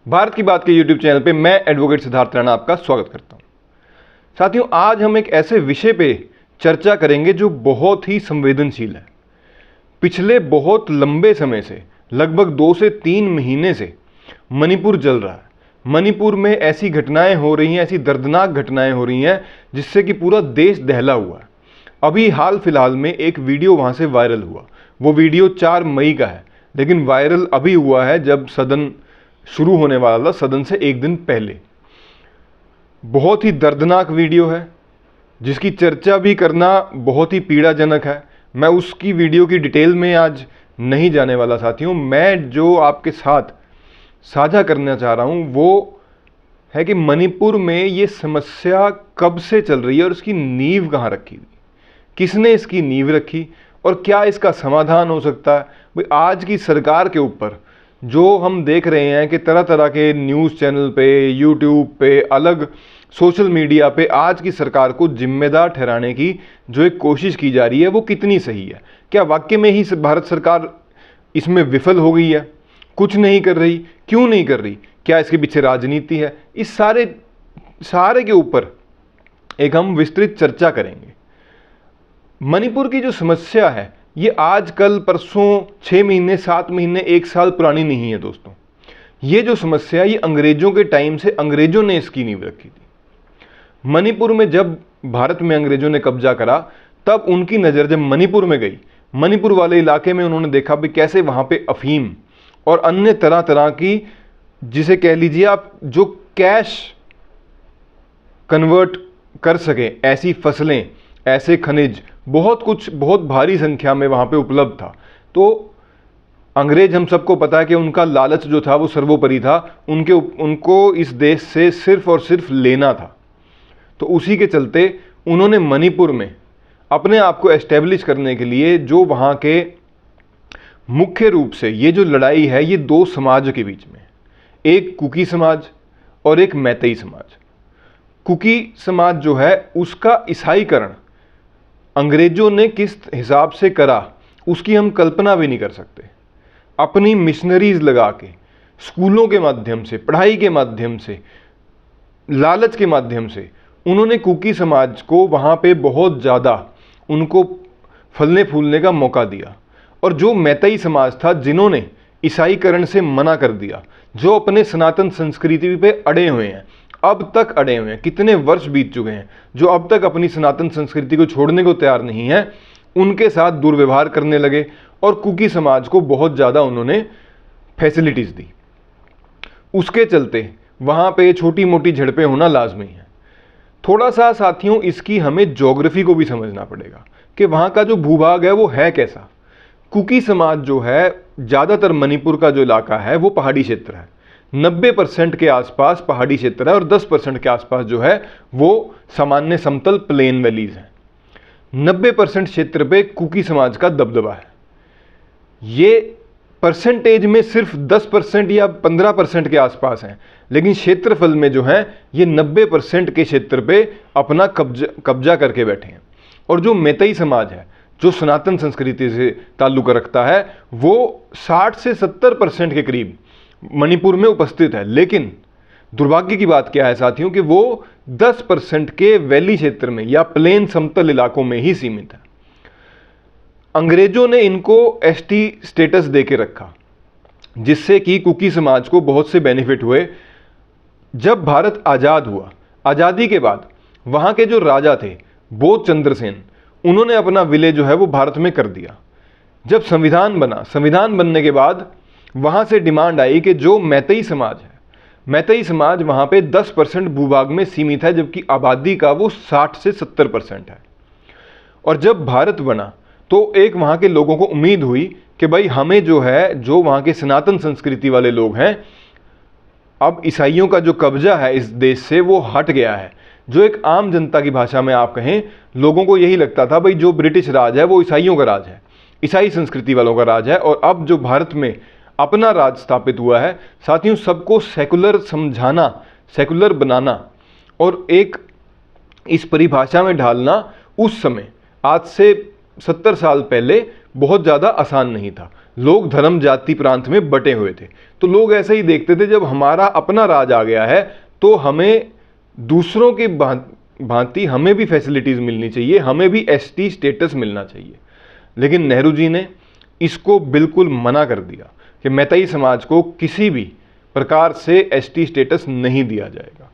भारत की बात के यूट्यूब चैनल पे मैं एडवोकेट सिद्धार्थ राणा आपका स्वागत करता हूं। साथियों, आज हम एक ऐसे विषय पे चर्चा करेंगे जो बहुत ही संवेदनशील है। पिछले बहुत लंबे समय से, लगभग 2 से 3 महीने से मणिपुर जल रहा है। मणिपुर में ऐसी घटनाएं हो रही हैं, ऐसी दर्दनाक घटनाएं हो रही हैं जिससे कि पूरा देश दहला हुआ है। अभी हाल फिलहाल में एक वीडियो वहां से वायरल हुआ। वो वीडियो 4 मई का है, लेकिन वायरल अभी हुआ है जब सदन शुरू होने वाला था, सदन से एक दिन पहले। बहुत ही दर्दनाक वीडियो है जिसकी चर्चा भी करना बहुत ही पीड़ाजनक है। मैं उसकी वीडियो की डिटेल में आज नहीं जाने वाला साथियों। मैं जो आपके साथ साझा करना चाह रहा हूं वो है कि मणिपुर में ये समस्या कब से चल रही है और उसकी नींव कहाँ रखी हुई, किसने इसकी नींव रखी और क्या इसका समाधान हो सकता है। भाई, आज की सरकार के ऊपर जो हम देख रहे हैं कि तरह तरह के न्यूज़ चैनल पे, यूट्यूब पे, अलग सोशल मीडिया पे आज की सरकार को जिम्मेदार ठहराने की जो एक कोशिश की जा रही है वो कितनी सही है। क्या वाकई में ही भारत सरकार इसमें विफल हो गई है, कुछ नहीं कर रही, क्यों नहीं कर रही, क्या इसके पीछे राजनीति है? इस सारे के ऊपर एक हम विस्तृत चर्चा करेंगे। मणिपुर की जो समस्या है ये आज कल परसों 6 महीने, 7 महीने, 1 साल पुरानी नहीं है दोस्तों। ये जो समस्या है ये अंग्रेजों के टाइम से अंग्रेजों ने इसकी नींव रखी थी। मणिपुर में जब भारत में अंग्रेजों ने कब्जा करा तब उनकी नज़र जब मणिपुर में गई, मणिपुर वाले इलाके में उन्होंने देखा भी कैसे वहाँ पे अफीम और अन्य तरह तरह की, जिसे कह लीजिए आप, जो कैश कन्वर्ट कर सके ऐसी फसलें, ऐसे खनिज, बहुत कुछ, बहुत भारी संख्या में वहाँ पे उपलब्ध था। तो अंग्रेज, हम सबको पता है कि उनका लालच जो था वो सर्वोपरि था। उनको इस देश से सिर्फ और सिर्फ लेना था। तो उसी के चलते उन्होंने मणिपुर में अपने आप को एस्टेब्लिश करने के लिए जो वहाँ के मुख्य रूप से ये जो लड़ाई है ये 2 समाज के बीच में, एक कुकी समाज और एक मैतेई समाज। कुकी समाज जो है उसका ईसाईकरण अंग्रेजों ने किस हिसाब से करा उसकी हम कल्पना भी नहीं कर सकते। अपनी मिशनरीज लगा के, स्कूलों के माध्यम से, पढ़ाई के माध्यम से, लालच के माध्यम से उन्होंने कुकी समाज को वहाँ पे बहुत ज़्यादा उनको फलने फूलने का मौका दिया। और जो मैतेई समाज था, जिन्होंने ईसाईकरण से मना कर दिया, जो अपने सनातन संस्कृति पे अड़े हुए हैं, अब तक अड़े हुए हैं, कितने वर्ष बीत चुके हैं, जो अब तक अपनी सनातन संस्कृति को छोड़ने को तैयार नहीं है, उनके साथ दुर्व्यवहार करने लगे और कुकी समाज को बहुत ज़्यादा उन्होंने फैसिलिटीज़ दी। उसके चलते वहाँ पे छोटी मोटी झड़पें होना लाजमी है। थोड़ा सा साथियों इसकी हमें ज्योग्राफी को भी समझना पड़ेगा कि वहाँ का जो भूभाग है वो है कैसा। कुकी समाज जो है, ज़्यादातर मणिपुर का जो इलाका है वो पहाड़ी क्षेत्र है। 90% के आसपास पहाड़ी क्षेत्र है और 10% के आसपास जो है वो सामान्य समतल प्लेन वैलीज हैं। 90% क्षेत्र पे कुकी समाज का दबदबा है। ये परसेंटेज में सिर्फ 10% या 15% के आसपास हैं, लेकिन क्षेत्रफल में जो है ये 90% के क्षेत्र पे अपना कब्जा करके बैठे हैं। और जो मैतेई समाज है, जो सनातन संस्कृति से ताल्लुक रखता है, वो 60 से 70% के करीब मणिपुर में उपस्थित है। लेकिन दुर्भाग्य की बात क्या है साथियों कि वो 10% के वैली क्षेत्र में या प्लेन समतल इलाकों में ही सीमित है। अंग्रेजों ने इनको एसटी स्टेटस देके रखा, जिससे कि कुकी समाज को बहुत से बेनिफिट हुए। जब भारत आज़ाद हुआ, आज़ादी के बाद वहाँ के जो राजा थे बोध चंद्रसेन, उन्होंने अपना विलय जो है वो भारत में कर दिया। जब संविधान बना, संविधान बनने के बाद वहाँ से डिमांड आई कि जो मैतेई समाज है, मैतेई समाज वहाँ पे 10% भूभाग में सीमित है, जबकि आबादी का वो 60 से 70% है। और जब भारत बना तो एक वहाँ के लोगों को उम्मीद हुई कि भाई हमें जो है, जो वहाँ के सनातन संस्कृति वाले लोग हैं, अब ईसाइयों का जो कब्जा है इस देश से वो हट गया है। जो एक आम जनता की भाषा में आप कहें, लोगों को यही लगता था भाई जो ब्रिटिश राज है वो ईसाइयों का राज है, ईसाई संस्कृति वालों का राज है। और अब जो भारत में अपना राज स्थापित हुआ है साथियों, सबको सेकुलर समझाना, सेकुलर बनाना और एक इस परिभाषा में ढालना उस समय, आज से 70 साल पहले, बहुत ज़्यादा आसान नहीं था। लोग धर्म जाति प्रांत में बटे हुए थे। तो लोग ऐसे ही देखते थे, जब हमारा अपना राज आ गया है तो हमें दूसरों के भांति हमें भी फैसिलिटीज मिलनी चाहिए, हमें भी एसटी स्टेटस मिलना चाहिए। लेकिन नेहरू जी ने इसको बिल्कुल मना कर दिया कि मैतेई समाज को किसी भी प्रकार से एसटी स्टेटस नहीं दिया जाएगा।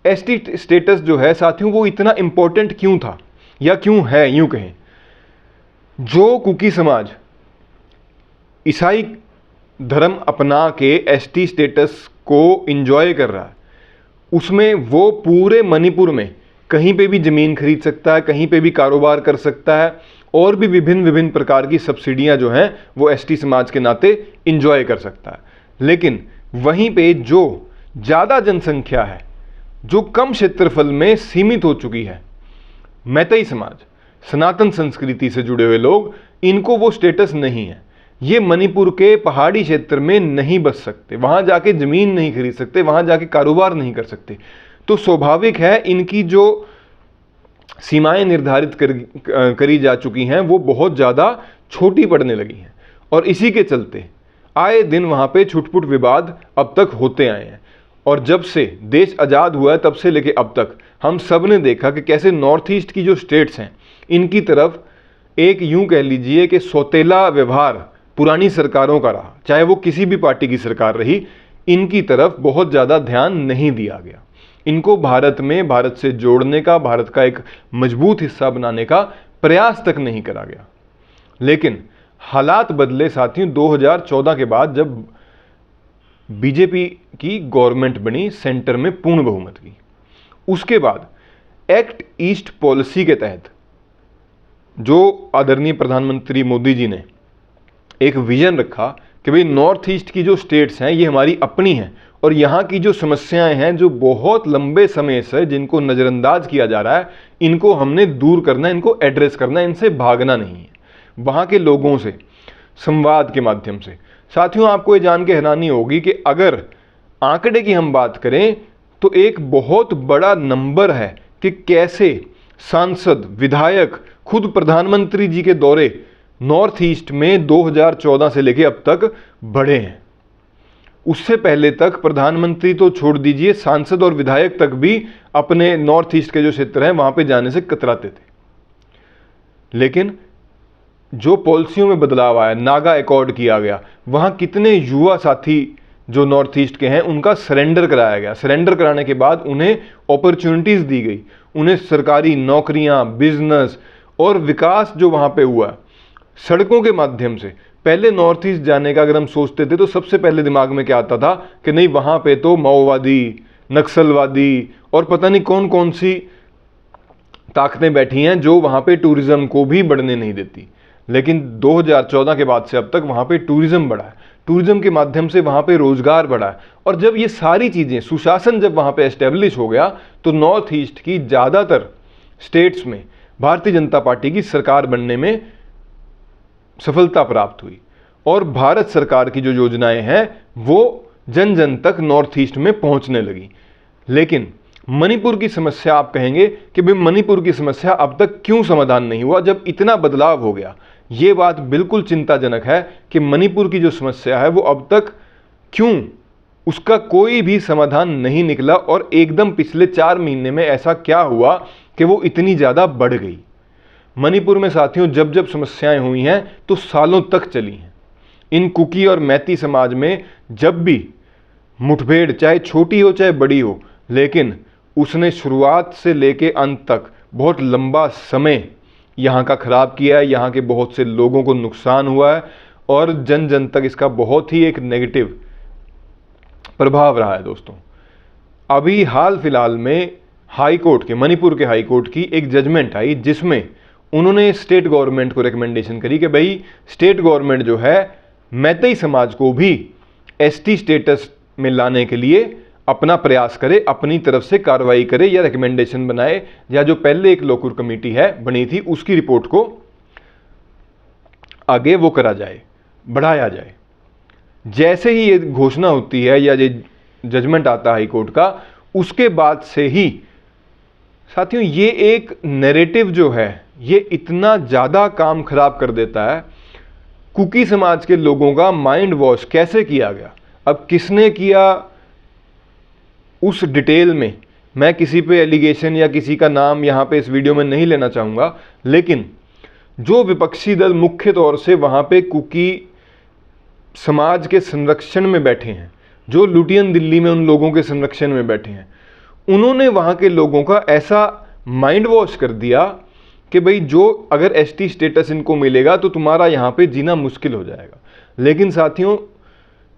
एसटी स्टेटस जो है साथियों, वो इतना इंपॉर्टेंट क्यों था या क्यों है, यूं कहें, जो कुकी समाज ईसाई धर्म अपना के एसटी स्टेटस को इंजॉय कर रहा है, उसमें वो पूरे मणिपुर में कहीं पे भी ज़मीन खरीद सकता है, कहीं पे भी कारोबार कर सकता है, और भी विभिन्न प्रकार की सब्सिडियां जो हैं वो एसटी समाज के नाते इंजॉय कर सकता है। लेकिन वहीं पे जो ज़्यादा जनसंख्या है, जो कम क्षेत्रफल में सीमित हो चुकी है, मैतेई समाज, सनातन संस्कृति से जुड़े हुए लोग, इनको वो स्टेटस नहीं है। ये मणिपुर के पहाड़ी क्षेत्र में नहीं बस सकते, वहाँ जाके ज़मीन नहीं खरीद सकते, वहाँ जाके कारोबार नहीं कर सकते। तो स्वाभाविक है इनकी जो सीमाएं निर्धारित करी जा चुकी हैं वो बहुत ज़्यादा छोटी पड़ने लगी हैं, और इसी के चलते आए दिन वहाँ पे छुटपुट विवाद अब तक होते आए हैं। और जब से देश आज़ाद हुआ है तब से लेके अब तक हम सब ने देखा कि कैसे नॉर्थ ईस्ट की जो स्टेट्स हैं इनकी तरफ एक यूं कह लीजिए कि सौतेला व्यवहार पुरानी सरकारों का रहा, चाहे वो किसी भी पार्टी की सरकार रही, इनकी तरफ बहुत ज़्यादा ध्यान नहीं दिया गया। इनको भारत में, भारत से जोड़ने का, भारत का एक मजबूत हिस्सा बनाने का प्रयास तक नहीं करा गया। लेकिन हालात बदले साथियों 2014 के बाद, जब बीजेपी की गवर्नमेंट बनी सेंटर में पूर्ण बहुमत की, उसके बाद एक्ट ईस्ट पॉलिसी के तहत जो आदरणीय प्रधानमंत्री मोदी जी ने एक विजन रखा कि भाई नॉर्थ ईस्ट की जो स्टेट्स हैं ये हमारी अपनी हैं, और यहाँ की जो समस्याएं हैं जो बहुत लंबे समय से जिनको नज़रअंदाज किया जा रहा है, इनको हमने दूर करना है, इनको एड्रेस करना है, इनसे भागना नहीं है। वहाँ के लोगों से संवाद के माध्यम से। साथियों, आपको ये जान के हैरानी होगी कि अगर आंकड़े की हम बात करें तो एक बहुत बड़ा नंबर है कि कैसे सांसद, विधायक, खुद प्रधानमंत्री जी के दौरे नॉर्थ ईस्ट में 2014 से लेके अब तक बढ़े हैं। उससे पहले तक प्रधानमंत्री तो छोड़ दीजिए, सांसद और विधायक तक भी अपने नॉर्थ ईस्ट के जो क्षेत्र हैं वहां पे जाने से कतराते थे। लेकिन जो पॉलिसियों में बदलाव आया, नागा अकॉर्ड किया गया, वहां कितने युवा साथी जो नॉर्थ ईस्ट के हैं उनका सरेंडर कराया गया। सरेंडर कराने के बाद उन्हें अपॉर्चुनिटीज़ दी गई, उन्हें सरकारी नौकरियां, बिजनेस और विकास जो वहां पे हुआ सड़कों के माध्यम से। पहले नॉर्थ ईस्ट जाने का अगर हम सोचते थे तो सबसे पहले दिमाग में क्या आता था कि नहीं, वहाँ पे तो माओवादी, नक्सलवादी और पता नहीं कौन कौन सी ताकतें बैठी हैं जो वहाँ पे टूरिज़्म को भी बढ़ने नहीं देती। लेकिन 2014 के बाद से अब तक वहाँ पे टूरिज़्म बढ़ा है, टूरिज़्म के माध्यम से वहाँ पे रोज़गार बढ़ा है। और जब ये सारी चीज़ें, सुशासन जब वहाँ पे एस्टेब्लिश हो गया तो नॉर्थ ईस्ट की ज़्यादातर स्टेट्स में भारतीय जनता पार्टी की सरकार बनने में सफलता प्राप्त हुई, और भारत सरकार की जो योजनाएं हैं वो जन जन तक नॉर्थ ईस्ट में पहुंचने लगी। लेकिन मणिपुर की समस्या, आप कहेंगे कि भाई मणिपुर की समस्या अब तक क्यों समाधान नहीं हुआ जब इतना बदलाव हो गया। ये बात बिल्कुल चिंताजनक है कि मणिपुर की जो समस्या है वो अब तक क्यों, उसका कोई भी समाधान नहीं निकला, और एकदम पिछले 4 महीने में ऐसा क्या हुआ कि वो इतनी ज़्यादा बढ़ गई। मणिपुर में साथियों जब जब समस्याएं हुई हैं तो सालों तक चली हैं। इन कुकी और मैती समाज में जब भी मुठभेड़, चाहे छोटी हो चाहे बड़ी हो, लेकिन उसने शुरुआत से लेके अंत तक बहुत लंबा समय यहाँ का खराब किया है, यहाँ के बहुत से लोगों को नुकसान हुआ है, और जन जन तक इसका बहुत ही एक नेगेटिव प्रभाव रहा है। दोस्तों, अभी हाल फिलहाल में हाई कोर्ट के, मणिपुर के हाई कोर्ट की एक जजमेंट आई जिसमें उन्होंने स्टेट गवर्नमेंट को रिकमेंडेशन करी कि भाई स्टेट गवर्नमेंट जो है मैतेई समाज को भी एसटी स्टेटस में लाने के लिए अपना प्रयास करे, अपनी तरफ से कार्रवाई करे या रिकमेंडेशन बनाए, या जो पहले एक लोकुर कमेटी है बनी थी उसकी रिपोर्ट को आगे वो करा जाए, बढ़ाया जाए। जैसे ही ये घोषणा होती है या ये जजमेंट आता है हाई कोर्ट का, उसके बाद से ही साथियों ये एक नैरेटिव जो है ये इतना ज़्यादा काम खराब कर देता है कुकी समाज के लोगों का माइंड वॉश कैसे किया गया, अब किसने किया उस डिटेल में मैं किसी पे एलिगेशन या किसी का नाम यहाँ पे इस वीडियो में नहीं लेना चाहूँगा, लेकिन जो विपक्षी दल मुख्य तौर से वहाँ पे कुकी समाज के संरक्षण में बैठे हैं, जो लुटियन दिल्ली में उन लोगों के संरक्षण में बैठे हैं, उन्होंने वहाँ के लोगों का ऐसा माइंड वॉश कर दिया कि भाई जो अगर एसटी स्टेटस इनको मिलेगा तो तुम्हारा यहाँ पे जीना मुश्किल हो जाएगा। लेकिन साथियों,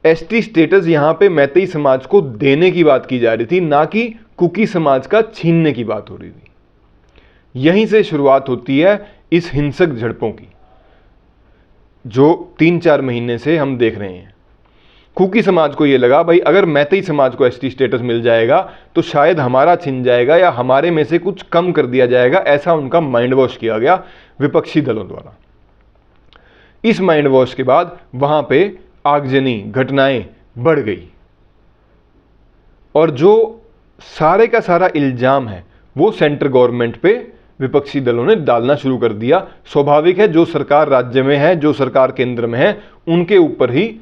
एसटी स्टेटस यहाँ पे मैतेई समाज को देने की बात की जा रही थी, ना कि कुकी समाज का छीनने की बात हो रही थी। यहीं से शुरुआत होती है इस हिंसक झड़पों की जो 3-4 महीने से हम देख रहे हैं। कुकी समाज को ये लगा भाई अगर मैतेई समाज को एसटी स्टेटस मिल जाएगा तो शायद हमारा छिन जाएगा या हमारे में से कुछ कम कर दिया जाएगा, ऐसा उनका माइंड वॉश किया गया विपक्षी दलों द्वारा। इस माइंड वॉश के बाद वहां पे आगजनी घटनाएं बढ़ गई और जो सारे का सारा इल्जाम है वो सेंट्रल गवर्नमेंट पे विपक्षी दलों ने डालना शुरू कर दिया। स्वाभाविक है, जो सरकार राज्य में है, जो सरकार केंद्र में है, उनके ऊपर ही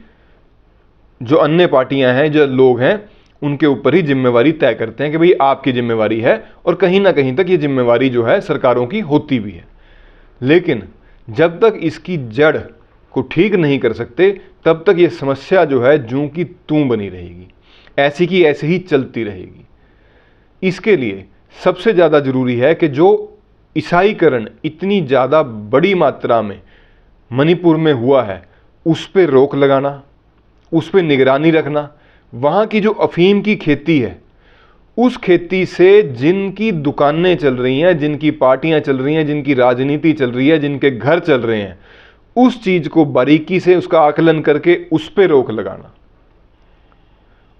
जो अन्य पार्टियां हैं, जो लोग हैं, उनके ऊपर ही जिम्मेवारी तय करते हैं कि भाई आपकी जिम्मेवारी है, और कहीं ना कहीं तक ये जिम्मेवारी जो है सरकारों की होती भी है। लेकिन जब तक इसकी जड़ को ठीक नहीं कर सकते तब तक ये समस्या जो है जूं की तूं बनी रहेगी, ऐसी की ऐसे ही चलती रहेगी। इसके लिए सबसे ज़्यादा ज़रूरी है कि जो ईसाईकरण इतनी ज़्यादा बड़ी मात्रा में मणिपुर में हुआ है उस पर रोक लगाना, उस पर निगरानी रखना। वहाँ की जो अफीम की खेती है उस खेती से जिनकी दुकानें चल रही हैं, जिनकी पार्टियां चल रही हैं, जिनकी राजनीति चल रही है, जिनके घर चल रहे हैं, उस चीज़ को बारीकी से उसका आकलन करके उस पर रोक लगाना।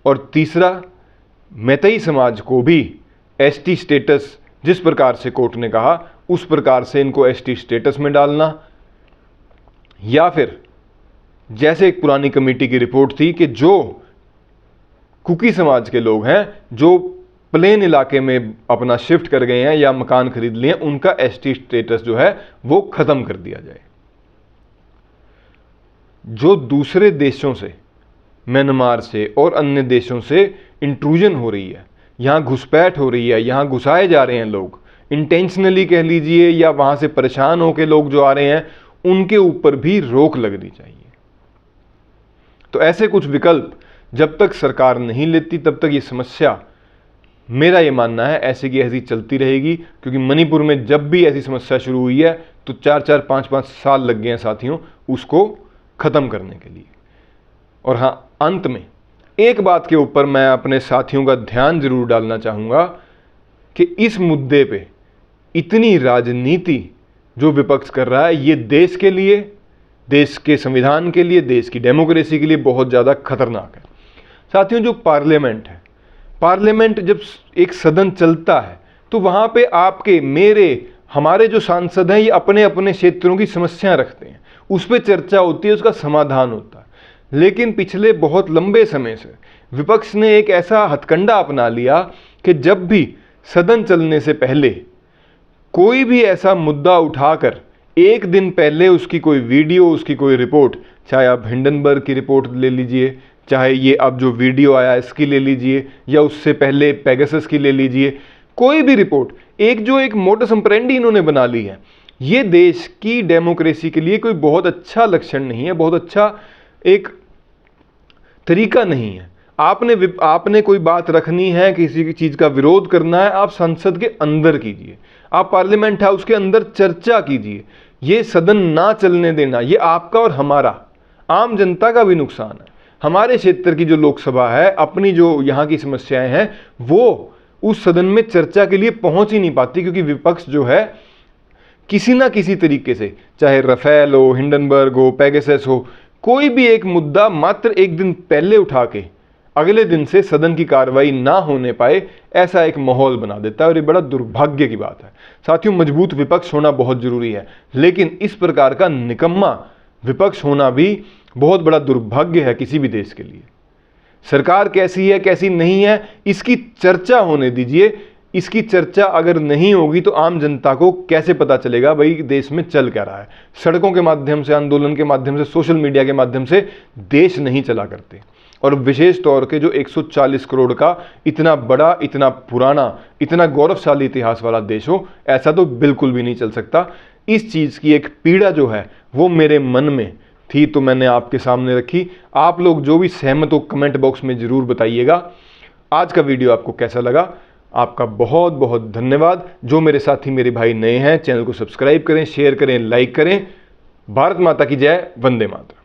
और तीसरा, मैतेई समाज को भी एसटी स्टेटस जिस प्रकार से कोर्ट ने कहा उस प्रकार से इनको एसटी स्टेटस में डालना, या फिर जैसे एक पुरानी कमेटी की रिपोर्ट थी कि जो कुकी समाज के लोग हैं जो प्लेन इलाके में अपना शिफ्ट कर गए हैं या मकान खरीद लिए हैं, उनका एसटी स्टेटस जो है वो खत्म कर दिया जाए। जो दूसरे देशों से, म्यांमार से और अन्य देशों से इंट्रूजन हो रही है, यहाँ घुसपैठ हो रही है, यहाँ घुसाए जा रहे हैं लोग, इंटेंशनली कह लीजिए या वहाँ से परेशान होकर लोग जो आ रहे हैं, उनके ऊपर भी रोक लगनी चाहिए। तो ऐसे कुछ विकल्प जब तक सरकार नहीं लेती तब तक ये समस्या, मेरा ये मानना है, ऐसे की ऐसी चलती रहेगी। क्योंकि मणिपुर में जब भी ऐसी समस्या शुरू हुई है तो 4-4, 5-5 साल लग गए हैं साथियों उसको ख़त्म करने के लिए। और हाँ, अंत में एक बात के ऊपर मैं अपने साथियों का ध्यान जरूर डालना चाहूँगा कि इस मुद्दे पे इतनी राजनीति जो विपक्ष कर रहा है, ये देश के लिए, देश के संविधान के लिए, देश की डेमोक्रेसी के लिए बहुत ज़्यादा खतरनाक है। साथियों, जो पार्लियामेंट है, पार्लियामेंट जब एक सदन चलता है तो वहाँ पे आपके, मेरे, हमारे जो सांसद हैं ये अपने अपने क्षेत्रों की समस्याएं रखते हैं, उस पर चर्चा होती है, उसका समाधान होता है। लेकिन पिछले बहुत लंबे समय से विपक्ष ने एक ऐसा हथकंडा अपना लिया कि जब भी सदन चलने से पहले कोई भी ऐसा मुद्दा उठाकर एक दिन पहले उसकी कोई वीडियो, उसकी कोई रिपोर्ट, चाहे आप हिंडनबर्ग की रिपोर्ट ले लीजिए, चाहे ये अब जो वीडियो आया इसकी ले लीजिए, या उससे पहले पेगासस की ले लीजिए, कोई भी रिपोर्ट, एक मोडस ऑपरेंडी इन्होंने बना ली है। ये देश की डेमोक्रेसी के लिए कोई बहुत अच्छा लक्षण नहीं है, बहुत अच्छा एक तरीका नहीं है। आपने कोई बात रखनी है, किसी की चीज़ का विरोध करना है, आप संसद के अंदर कीजिए, आप पार्लियामेंट है उसके अंदर चर्चा कीजिए। ये सदन ना चलने देना, ये आपका और हमारा, आम जनता का भी नुकसान है। हमारे क्षेत्र की जो लोकसभा है, अपनी जो यहाँ की समस्याएं हैं, वो उस सदन में चर्चा के लिए पहुंच ही नहीं पाती, क्योंकि विपक्ष जो है किसी ना किसी तरीके से, चाहे रफेल हो, हिंडनबर्ग हो, पेगासस हो, कोई भी एक मुद्दा मात्र एक दिन पहले उठा के अगले दिन से सदन की कार्रवाई ना होने पाए, ऐसा एक माहौल बना देता है। और ये बड़ा दुर्भाग्य की बात है। साथियों, मजबूत विपक्ष होना बहुत जरूरी है, लेकिन इस प्रकार का निकम्मा विपक्ष होना भी बहुत बड़ा दुर्भाग्य है किसी भी देश के लिए। सरकार कैसी है, कैसी नहीं है, इसकी चर्चा होने दीजिए, इसकी चर्चा अगर नहीं होगी तो आम जनता को कैसे पता चलेगा भाई देश में चल क्या रहा है। सड़कों के माध्यम से, आंदोलन के माध्यम से, सोशल मीडिया के माध्यम से देश नहीं चला करते। और विशेष तौर के जो 140 करोड़ का इतना बड़ा, इतना पुराना, इतना गौरवशाली इतिहास वाला देश हो, ऐसा तो बिल्कुल भी नहीं चल सकता। इस चीज़ की एक पीड़ा जो है वो मेरे मन में थी, तो मैंने आपके सामने रखी। आप लोग जो भी सहमत हो कमेंट बॉक्स में ज़रूर बताइएगा। आज का वीडियो आपको कैसा लगा? आपका बहुत बहुत धन्यवाद। जो मेरे साथी, मेरे भाई नए हैं, चैनल को सब्सक्राइब करें, शेयर करें, लाइक करें। भारत माता की जय। वंदे मातरम।